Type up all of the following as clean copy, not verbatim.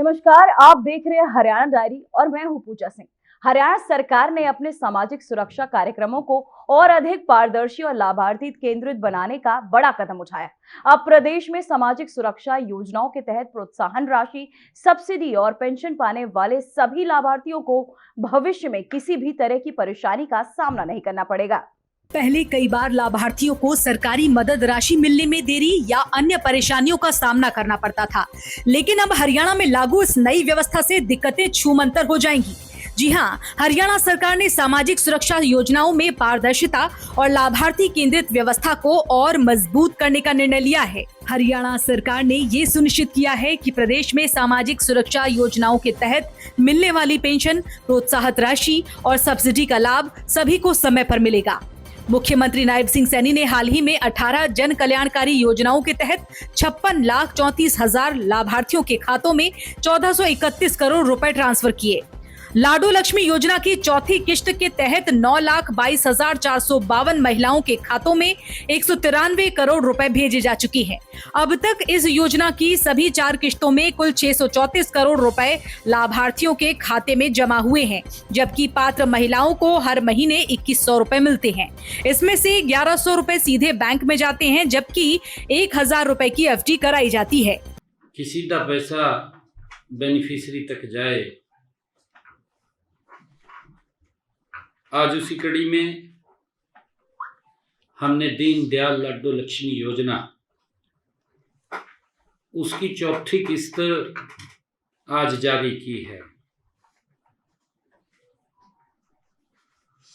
नमस्कार, आप देख रहे हैं हरियाणा डायरी और मैं हूं पूजा सिंह। हरियाणा सरकार ने अपने सामाजिक सुरक्षा कार्यक्रमों को और अधिक पारदर्शी और लाभार्थी केंद्रित बनाने का बड़ा कदम उठाया। अब प्रदेश में सामाजिक सुरक्षा योजनाओं के तहत प्रोत्साहन राशि, सब्सिडी और पेंशन पाने वाले सभी लाभार्थियों को भविष्य में किसी भी तरह की परेशानी का सामना नहीं करना पड़ेगा। पहले कई बार लाभार्थियों को सरकारी मदद राशि मिलने में देरी या अन्य परेशानियों का सामना करना पड़ता था, लेकिन अब हरियाणा में लागू इस नई व्यवस्था से दिक्कतें छूमंतर हो जाएंगी। जी हां, हरियाणा सरकार ने सामाजिक सुरक्षा योजनाओं में पारदर्शिता और लाभार्थी केंद्रित व्यवस्था को और मजबूत करने का निर्णय लिया है। हरियाणा सरकार ने ये सुनिश्चित किया है कि प्रदेश में सामाजिक सुरक्षा योजनाओं के तहत मिलने वाली पेंशन, प्रोत्साहन राशि और सब्सिडी का लाभ सभी को समय पर मिलेगा। मुख्यमंत्री नायब सिंह सैनी ने हाल ही में 18 जन कल्याणकारी योजनाओं के तहत 56,34,000 लाभार्थियों के खातों में 1431 करोड़ रुपए ट्रांसफर किए। लाडो लक्ष्मी योजना की चौथी किश्त के तहत 9,22,452 महिलाओं के खातों में 193 करोड़ रुपए भेजे जा चुके हैं। अब तक इस योजना की सभी 4 किश्तों में कुल 634 करोड़ रुपए लाभार्थियों के खाते में जमा हुए हैं, जबकि पात्र महिलाओं को हर महीने 2100 रुपए मिलते हैं। इसमें से 1100 रुपए सीधे बैंक में जाते हैं, जबकि 1000 रुपए की FD कराई जाती है। किसी का पैसा बेनिफिशियरी तक जाए, आज उसी कड़ी में हमने दीनदयाल लाडो लक्ष्मी योजना उसकी चौथी किस्त आज जारी की है।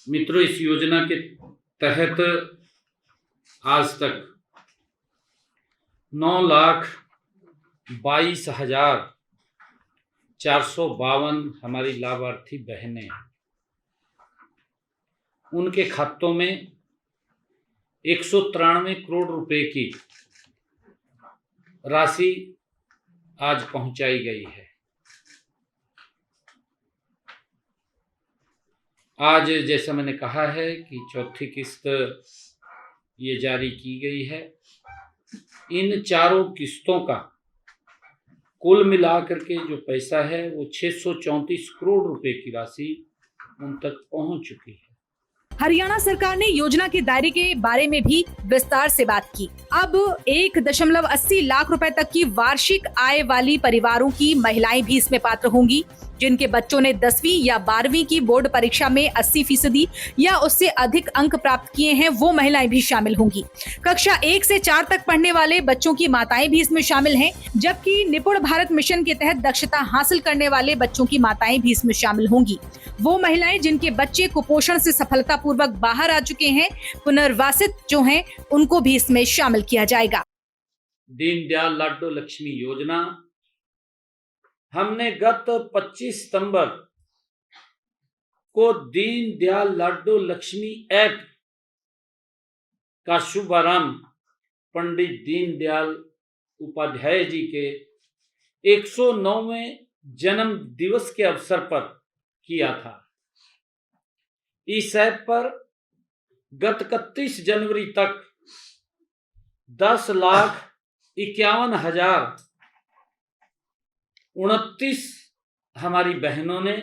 मित्रों, इस योजना के तहत आज तक 9,22,452 हमारी लाभार्थी बहनें, उनके खातों में 193 करोड़ रुपए की राशि आज पहुंचाई गई है। आज जैसा मैंने कहा है कि चौथी किस्त ये जारी की गई है। इन चारों किस्तों का कुल मिलाकर के जो पैसा है वो 634 करोड़ रुपए की राशि उन तक पहुंच चुकी है। हरियाणा सरकार ने योजना के दायरे के बारे में भी विस्तार से बात की। अब 1.80 लाख रुपए तक की वार्षिक आय वाली परिवारों की महिलाएं भी इसमें पात्र होंगी। जिनके बच्चों ने 10वीं या 12वीं की बोर्ड परीक्षा में 80% या उससे अधिक अंक प्राप्त किए हैं, वो महिलाएं भी शामिल होंगी। कक्षा 1 से 4 तक पढ़ने वाले बच्चों की माताएं भी इसमें शामिल हैं, जबकि निपुण भारत मिशन के तहत दक्षता हासिल करने वाले बच्चों की माताएं भी इसमें शामिल होंगी। वो महिलाएं जिनके बच्चे कुपोषण से सफलतापूर्वक बाहर आ चुके हैं, पुनर्वासित जो हैं, उनको भी इसमें शामिल किया जाएगा। दीनदयाल लाडो लक्ष्मी योजना हमने गत 25 सितंबर को दीनदयाल लाडो लक्ष्मी ऐप का शुभारंभ पंडित दीनदयाल उपाध्याय जी के 109वें जन्म दिवस के अवसर पर किया था। इस ऐप पर गत 31 जनवरी तक 10,51,029 हमारी बहनों ने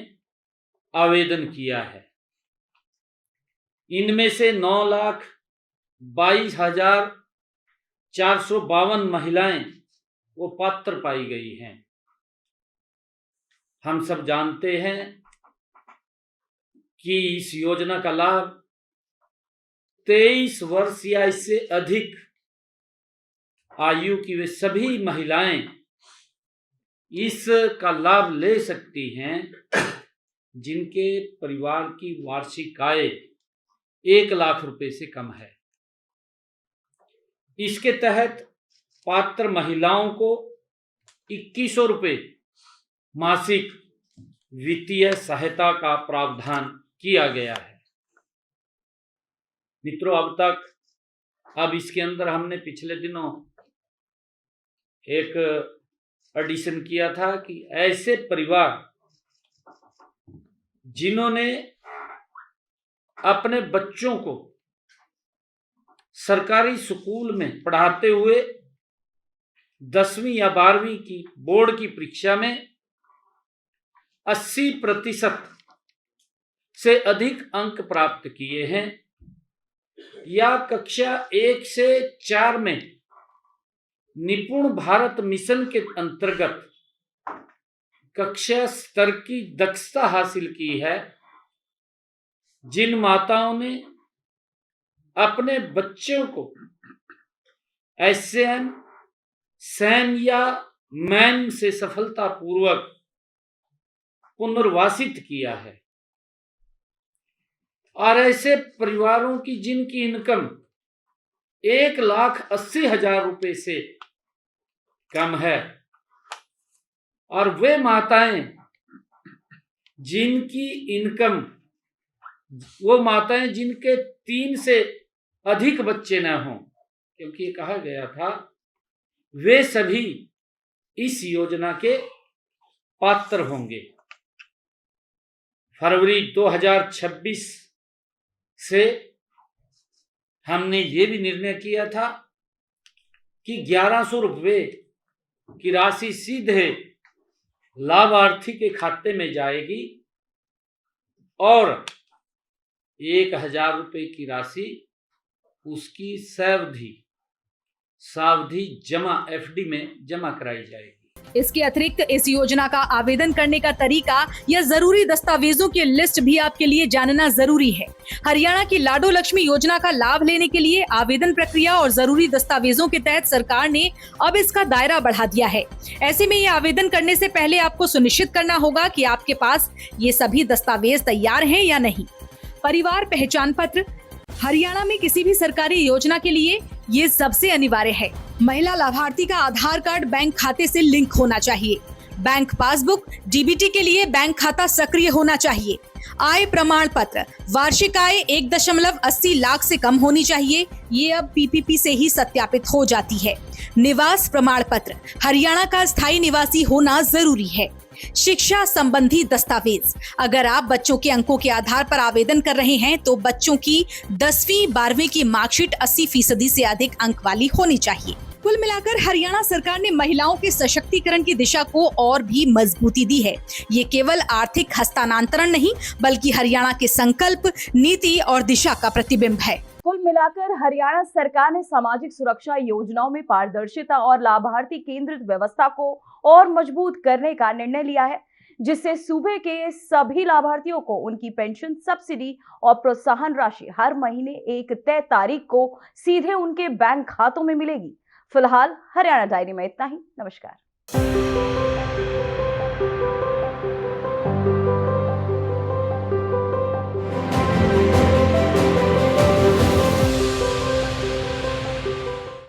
आवेदन किया है। इनमें से 9,22,452 महिलाएं वो पात्र पाई गई हैं। हम सब जानते हैं कि इस योजना का लाभ 23 वर्ष या इससे अधिक आयु की वे सभी महिलाएं इसका लाभ ले सकती हैं जिनके परिवार की वार्षिक आय 1 लाख रुपए से कम है। इसके तहत पात्र महिलाओं को 2100 रुपए मासिक वित्तीय सहायता का प्रावधान किया गया है। मित्रों, अब इसके अंदर हमने पिछले दिनों एक एडिशन किया था कि ऐसे परिवार जिन्होंने अपने बच्चों को सरकारी स्कूल में पढ़ाते हुए 10वीं या 12वीं की बोर्ड की परीक्षा में 80% से अधिक अंक प्राप्त किए हैं या कक्षा 1 से 4 में निपुण भारत मिशन के अंतर्गत कक्षा स्तर की दक्षता हासिल की है, जिन माताओं ने अपने बच्चों को एसएन, सैन या मैन से सफलतापूर्वक पुनर्वासित किया है, और ऐसे परिवारों की जिनकी इनकम 1,80,000 रुपए से कम है, और वे माताएं जिनकी इनकम, वो माताएं जिनके 3 से अधिक बच्चे न हों, क्योंकि ये कहा गया था वे सभी इस योजना के पात्र होंगे। फरवरी 2026 से हमने ये भी निर्णय किया था कि 1,100 रुपये की राशि सीधे लाभार्थी के खाते में जाएगी और 1,000 रुपये की राशि उसकी सावधि जमा एफडी में जमा कराई जाएगी। इसके अतिरिक्त इस योजना का आवेदन करने का तरीका या जरूरी दस्तावेजों की लिस्ट भी आपके लिए जानना जरूरी है। हरियाणा की लाडो लक्ष्मी योजना का लाभ लेने के लिए आवेदन प्रक्रिया और जरूरी दस्तावेजों के तहत सरकार ने अब इसका दायरा बढ़ा दिया है। ऐसे में ये आवेदन करने से पहले आपको सुनिश्चित करना होगा कि आपके पास ये सभी दस्तावेज तैयार हैं या नहीं। परिवार पहचान पत्र हरियाणा में किसी भी सरकारी योजना के लिए ये सबसे अनिवार्य है। महिला लाभार्थी का आधार कार्ड बैंक खाते से लिंक होना चाहिए। बैंक पासबुक, डीबीटी के लिए बैंक खाता सक्रिय होना चाहिए। आय प्रमाण पत्र, वार्षिक आय 1.80 लाख से कम होनी चाहिए। ये अब पीपीपी से ही सत्यापित हो जाती है। निवास प्रमाण पत्र, हरियाणा का स्थायी निवासी होना जरूरी है। शिक्षा संबंधी दस्तावेज, अगर आप बच्चों के अंकों के आधार पर आवेदन कर रहे हैं तो बच्चों की 10वीं 12वीं की मार्कशीट 80% से अधिक अंक वाली होनी चाहिए। कुल मिलाकर हरियाणा सरकार ने महिलाओं के सशक्तिकरण की दिशा को और भी मजबूती दी है। ये केवल आर्थिक हस्तांतरण नहीं बल्कि हरियाणा के संकल्प, नीति और दिशा का प्रतिबिंब है। कुल मिलाकर हरियाणा सरकार ने सामाजिक सुरक्षा योजनाओं में पारदर्शिता और लाभार्थी केंद्रित व्यवस्था को और मजबूत करने का निर्णय लिया है, जिससे सूबे के सभी लाभार्थियों को उनकी पेंशन, सब्सिडी और प्रोत्साहन राशि हर महीने एक तय तारीख को सीधे उनके बैंक खातों में मिलेगी। फिलहाल हरियाणा डायरी में इतना ही। नमस्कार।